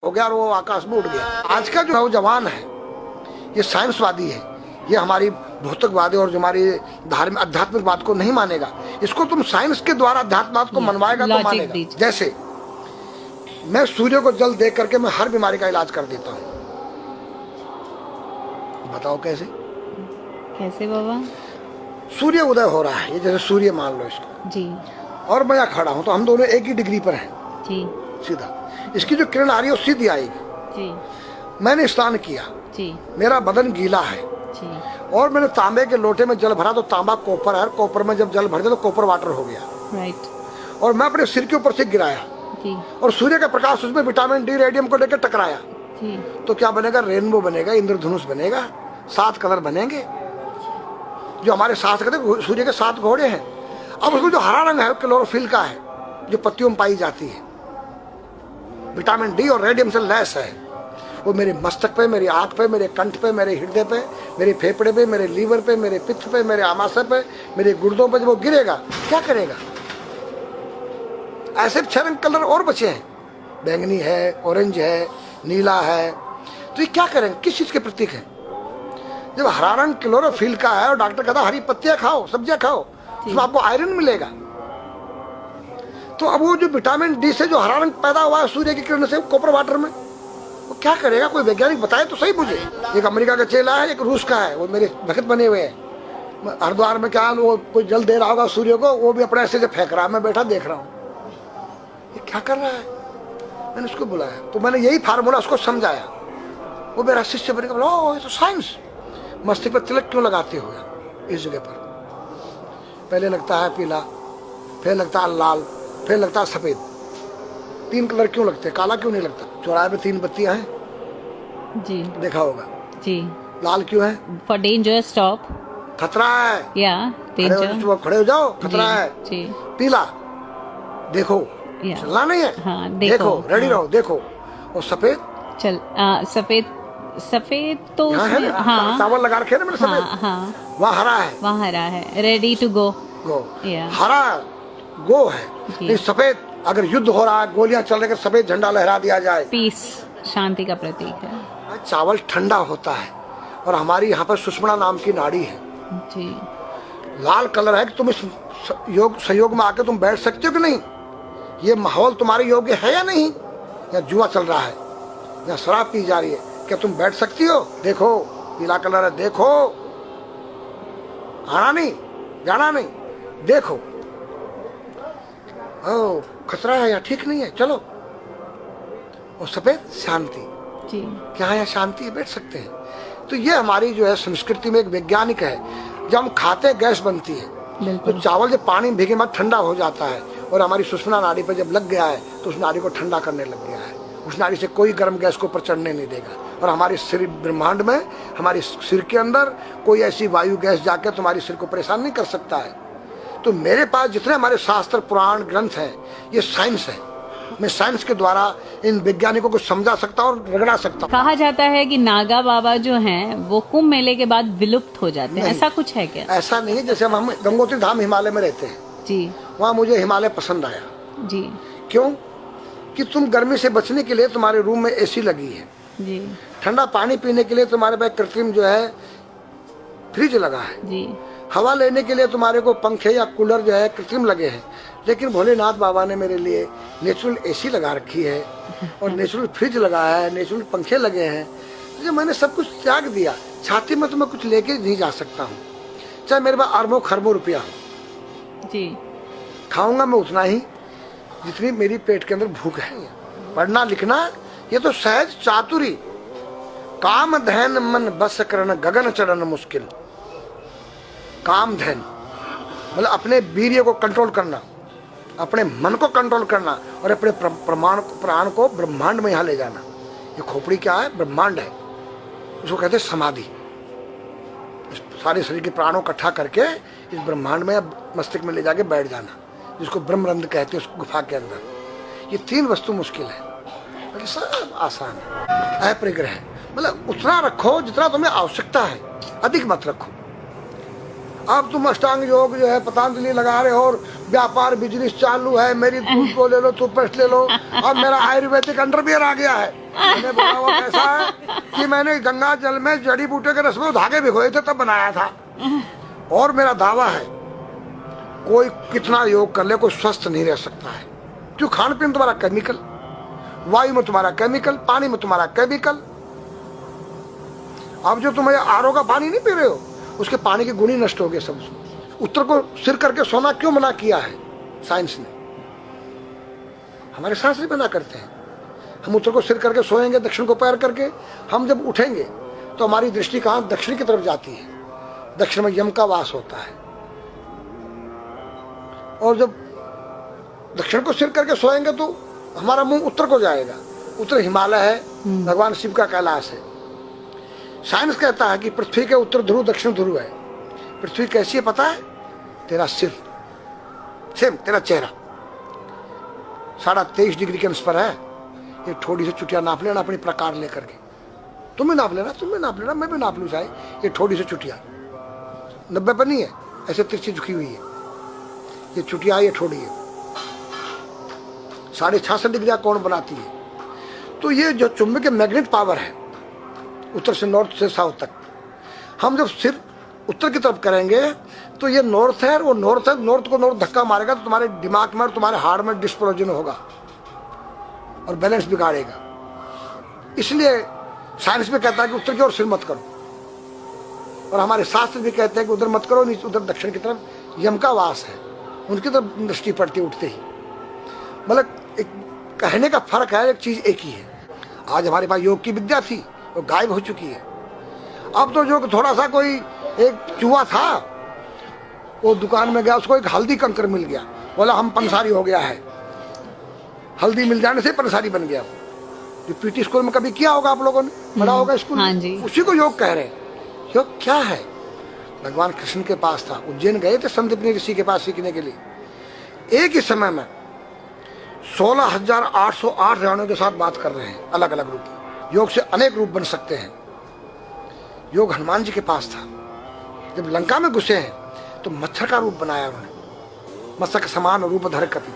हो गया और वो आकाश में उड़ गया। आज का जो नौजवान है ये साइंसवादी है, ये हमारी भौतिकवादी और जो हमारी धार्मिक आध्यात्मिकवाद को नहीं मानेगा। इसको तुम साइंस के द्वारा अध्यात्मवाद को मनवाएगा तो मानेगा। जैसे मैं सूर्य को जल देख करके मैं हर बीमारी का इलाज कर देता हूँ। बताओ कैसे? कैसे बाबा? सूर्य उदय हो रहा है, ये जैसे सूर्य मान लो इसको जी, और मैं यहाँ खड़ा हूँ तो हम दोनों एक ही डिग्री पर हैं जी, सीधा। इसकी जो किरण आ रही है वो सीधी आएगी। जी, मैंने स्नान किया, जी, मेरा बदन गीला है जी, और मैंने तांबे के लोटे में जल भरा तो तांबा कॉपर है, कॉपर में जब जल भर दिया तो कॉपर वाटर हो गया। राइट। और मैं अपने सिर के ऊपर से गिराया जी, और सूर्य का प्रकाश उसमें विटामिन डी रेडियम को लेकर टकराया जी, तो क्या बनेगा? रेनबो बनेगा, इंद्रधनुष बनेगा, 7 कलर बनेंगे। जो हमारे 7 कहते सूर्य के 7 घोड़े हैं। अब उसको जो हरा रंग है क्लोरोफिल का है, जो पत्तियों में पाई जाती है, विटामिन डी और रेडियम से लैस है। वो मेरे मस्तक पे, मेरी आंख पे, मेरे कंठ पे, मेरे हृदय पे, मेरे फेफड़े पे, मेरे लीवर पे, मेरे पित्त पे, मेरे आमाशय पे, मेरे गुर्दों पे जब वो गिरेगा क्या करेगा? ऐसे 6 रंग कलर और बचे हैं, बैंगनी है, ऑरेंज है, नीला है। तो ये क्या करेंगे? किस चीज के प्रतीक है? जब हरा रंग क्लोरोफिल का है और डॉक्टर कहता हरी पत्तियां खाओ, सब्जियां खाओ, उसमें आपको आयरन मिलेगा। तो अब वो जो विटामिन डी से जो हरा रंग पैदा हुआ है सूर्य की किरण से कॉपर वाटर में, वो क्या करेगा? कोई वैज्ञानिक बताए तो सही मुझे। एक अमेरिका का चेला है, एक रूस का है, वो मेरे भक्त बने हुए हैं। हरिद्वार में क्या वो कोई जल दे रहा होगा सूर्य को, वो भी अपने ऐसे से फेंक रहा है, मैं बैठा देख रहा हूँ ये क्या कर रहा है। मैंने उसको बुलाया तो मैंने यही फार्मूला उसको समझाया। वो मेरा शिष्य बन गया, ओ ये तो साइंस। मस्तिष्क पर तिलक क्यों लगाते हो इस जगह पर? पहले लगता है पीला, फिर लगता है लाल, फिर लगता है सफेद। 3 कलर क्यों लगते हैं? काला क्यों नहीं लगता? चौराहे पे 3 बत्तियां हैं, जी, देखा होगा। जी। लाल क्यों है? For danger stop. खतरा है, या डेंजर। खड़े हो जाओ, खतरा है। जी। पीला देखो, चलना नहीं है। हाँ, देखो, रेडी रहो, देखो। और सफेद सफेद, सफेद तो है ना? हाँ, चावल लगा रखे ना मैंने सफेद। हाँ, हाँ, वहाँ हरा है, वहाँ हरा है, रेडी टू गो। हरा गो है। नहीं, सफेद अगर युद्ध हो रहा है, गोलियां चल रही है, सफेद झंडा लहरा दिया जाए, पीस, शांति का प्रतीक है। चावल ठंडा होता है। और हमारी यहाँ पर सुषुम्ना नाम की नाड़ी है जी। लाल कलर है कि तुम इस योग सहयोग में आके तुम बैठ सकते हो कि नहीं? ये माहौल तुम्हारे योग्य है या नहीं? या जुआ चल रहा है, या शराब पी जा रही है, क्या तुम बैठ सकती हो? देखो पीला कलर है, देखो। आना नहीं, जाना नहीं, देखो। ओ खतरा है या ठीक नहीं है, चलो। और सफेद शांति, जी। क्या यहाँ शांति है, बैठ सकते हैं। तो ये हमारी जो है संस्कृति में एक वैज्ञानिक है। जब हम खाते हैं गैस बनती है, तो चावल जब पानी भीगे बाद ठंडा हो जाता है और हमारी सुषुम्ना नाड़ी पर जब लग गया है तो उस नाड़ी को ठंडा करने लग गया है। उस नाड़ी से कोई गर्म गैस को ऊपर चढ़ने नहीं देगा। और हमारे सिर ब्रह्मांड में, हमारे सिर के अंदर कोई ऐसी वायु गैस जाकर तुम्हारी सिर को परेशान नहीं कर सकता है। तो मेरे पास जितने हमारे शास्त्र पुराण ग्रंथ हैं, ये साइंस है। मैं साइंस के द्वारा इन वैज्ञानिकों को समझा सकता हूँ और रगड़ा सकता हूँ। कहा जाता है कि नागा बाबा जो हैं वो कुंभ मेले के बाद विलुप्त हो जाते हैं, ऐसा कुछ है क्या? ऐसा नहीं है। जैसे हम गंगोत्री धाम हिमालय में रहते हैं जी, वहाँ मुझे हिमालय पसंद आया। जी, क्यों? कि तुम गर्मी से बचने के लिए तुम्हारे रूम में एसी लगी है, जी, ठंडा पानी पीने के लिए तुम्हारे पास कृत्रिम जो है फ्रिज लगा है, जी, हवा लेने के लिए तुम्हारे को पंखे या कूलर जो है कृत्रिम लगे हैं। लेकिन भोलेनाथ बाबा ने मेरे लिए नेचुरल एसी लगा रखी है और नेचुरल फ्रिज लगाया है, नेचुरल पंखे लगे हैं। तो मैंने सब कुछ त्याग दिया। छाती में तो मैं कुछ लेके नहीं जा सकता हूँ, चाहे मेरे पास अरबों खरबों रुपया हो। जी। खाऊंगा मैं उतना ही जितनी मेरी पेट के अंदर भूख है। पढ़ना लिखना ये तो सहज चातुरी। काम धैन मन बस करन गगन चढ़न मुश्किल। काम धैन मतलब अपने वीर्य को कंट्रोल करना, अपने मन को कंट्रोल करना और अपने प्राण को ब्रह्मांड में यहाँ ले जाना। ये खोपड़ी क्या है? ब्रह्मांड है। उसको कहते हैं समाधि। सारे शरीर के प्राणों इकट्ठा करके इस ब्रह्मांड में मस्तिष्क में ले जाके बैठ जाना, जिसको ब्रह्मरंध्र कहते हैं, उस गुफा के अंदर। ये 3 वस्तु मुश्किल है, बाकी सब आसान है। अपरिग्रह मतलब उतना रखो जितना तुम्हें आवश्यकता है, अधिक मत रखो। अब तुम अष्टांग योग जो है पतंजलि लगा रहे हो और व्यापार बिजनेस चालू है, मेरी दूध को ले लो, टूथपेस्ट ले लो, अब मेरा आयुर्वेदिक अंडरवियर आ गया है। मैंने बोला वो कैसा है कि मैंने गंगा जल में जड़ी बूटे के रस में धागे भिगोए थे तब बनाया था। और मेरा दावा है कोई कितना योग कर ले कोई स्वस्थ नहीं रह सकता है, क्यों? खान पीन तुम्हारा केमिकल, वायु में तुम्हारा केमिकल, पानी में तुम्हारा केमिकल। अब जो तुम आरओ का पानी नहीं पी रहे हो उसके पानी के गुण ही नष्ट हो गए सब। उत्तर को सिर करके सोना क्यों मना किया है साइंस ने? हमारे शास्त्र मना करते हैं। हम उत्तर को सिर करके सोएंगे, दक्षिण को पैर करके। हम जब उठेंगे तो हमारी दृष्टि कहाँ? दक्षिण की तरफ जाती है। दक्षिण में यम का वास होता है। और जब दक्षिण को सिर करके सोएंगे तो हमारा मुंह उत्तर को जाएगा। उत्तर हिमालय है, भगवान शिव का कैलाश है। साइंस कहता है कि पृथ्वी के उत्तर ध्रुव दक्षिण ध्रुव है। पृथ्वी कैसी है पता है? तेरा सिर, सेम तेरा चेहरा 23.5 डिग्री के अंश पर है। ये थोड़ी सी चुटिया नाप लेना अपनी प्रकार लेकर के। तुम भी नाप लेना, तुम भी नाप लेना, मैं भी नाप लूँ चाहे। ये थोड़ी सी चुटिया 90 पर नहीं है, ऐसे तिरछी झुकी हुई है। ये चुटिया, ये थोड़ी है 66.5 डिग्री कोण बनाती है। तो ये जो चुंबकीय मैग्नेट पावर है उत्तर से नॉर्थ से साउथ तक, हम जब सिर उत्तर की तरफ करेंगे तो ये नॉर्थ है, वो नॉर्थ है। नॉर्थ को नॉर्थ धक्का मारेगा तो तुम्हारे दिमाग में और तुम्हारे हार्ट में डिस्प्रोजन होगा और बैलेंस बिगाड़ेगा। इसलिए साइंस में कहता है कि उत्तर की ओर सिर मत करो, और हमारे शास्त्र भी कहते हैं कि उधर मत करो, नीचे उधर दक्षिण की तरफ यम का वास है, उनकी तरफ दृष्टि पड़ती उठते ही। मतलब एक कहने का फर्क है, एक चीज एक ही है। आज हमारे पास योग की विद्या थी, वो गायब हो चुकी है। अब तो जो थोड़ा सा कोई एक चूहा था, वो दुकान में गया, उसको एक हल्दी कंकर मिल गया, बोला हम पंसारी हो गया है। हल्दी मिल जाने से पंसारी बन गया। जो पीटी स्कूल में कभी किया होगा आप लोगों ने, पढ़ा होगा स्कूल हाँ में, जी। उसी को योग कह रहे हैं। योग क्या है? भगवान कृष्ण के पास था, उज्जैन गए थे संदीपनी ऋषि के पास सीखने के लिए। एक ही समय में 16,808 राणियों के साथ बात कर रहे हैं, अलग अलग रूप में। योग से अनेक रूप बन सकते हैं। योग हनुमान जी के पास था। जब लंका में घुसे हैं तो मच्छर का रूप बनाया उन्होंने, मत्स्य के समान रूप धर कपि,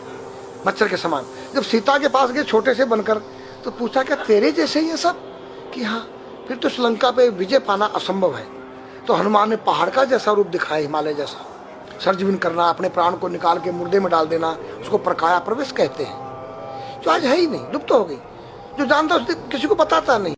मच्छर के समान। जब सीता के पास गए छोटे से बनकर, तो पूछा क्या तेरे जैसे ये सब? कि हाँ। फिर तो श्रीलंका पे विजय पाना असंभव है। तो हनुमान ने पहाड़ का जैसा रूप दिखाया, हिमालय जैसा। सर्जविन करना, अपने प्राण को निकाल के मुर्दे में डाल देना, उसको प्रकाया प्रवेश कहते हैं, जो आज है ही नहीं, लुप्त हो गई। जो जानता है किसी को बताता नहीं।